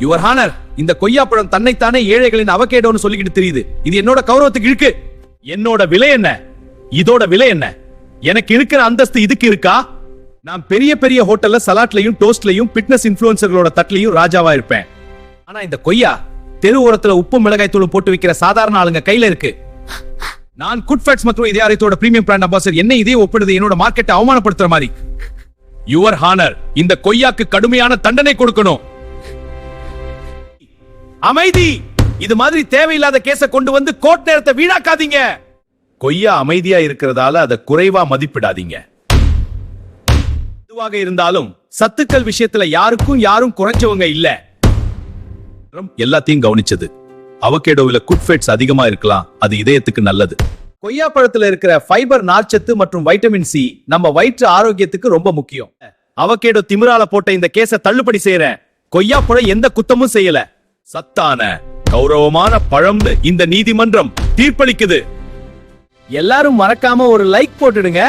Your honour, இந்த கொய்யாப்பழம் தன்னைத்தானே ஏழைகளின் அவகேடோன்னு சொல்லிக்கிட்டு தெரியுது. இது என்னோட கௌரவத்துக்கு இருக்கு. என்னோட விலை என்ன? இதோட விலை என்ன? எனக்கு இருக்கிற அந்தஸ்து இதுக்கு இருக்கா? நான் பெரிய பெரிய ஹோட்டல்ல சலாட்லயும் டோஸ்ட்லயும் ஃபிட்னஸ் இன்ஃப்ளூயன்சர்களோட தட்டுலயும் ராஜாவா இருப்பேன். ஆனா இந்த கொய்யா தெரு ஓரத்துல உப்பு மிளகாய் தூள் போட்டு விக்கிற சாதாரண ஆளுங்க கையில இருக்கு. நான் குட் ஃபேட்ஸ் மற்றும் இதயாரத்தோட பிரீமியம் பிராண்ட் அம்பாசிடர். என்ன இதே ஒப்பிடுது என்னோட மார்க்கெட்டை அவமானப்படுத்துற மாதிரி. யுவர் ஹானர், இந்த கொய்யாக்கு கடுமையான தண்டனை கொடுக்கணும். அமைதி. இது மாதிரி தேவையில்லாத கேஸ கொண்டு வந்து கோர்ட் நேரத்தை வீணாக்காதீங்க. கொய்யா அமைதியா இருக்கிறதால அதை குறைவா மதிப்பிடாதீங்க. எதுவாக இருந்தாலும் சத்துக்கள் விஷயத்துல யாரும் குறைஞ்சவங்க இல்ல. எல்லாத்தையும் கவனிச்சது. அவகேடோவில குட் ஃபேட்ஸ் அதிகமா இருக்கலாம், அது இதயத்துக்கு நல்லது. கொய்யா பழத்துல இருக்கிற ஃபைபர், நார்ச்சத்து மற்றும் வைட்டமின் சி நம்ம வயிற்று ஆரோக்கியத்துக்கு ரொம்ப முக்கியம். அவகேடோ திமிரால போட்ட இந்த கேஸ தள்ளுபடி செய்யறேன். கொய்யா பழம் எந்த குத்தமும் செய்யல. சத்தான கௌரவமான பழம்னு இந்த நீதிமன்றம் தீர்ப்பளிக்குது. எல்லாரும் மறக்காம ஒரு லைக் போட்டுடுங்க.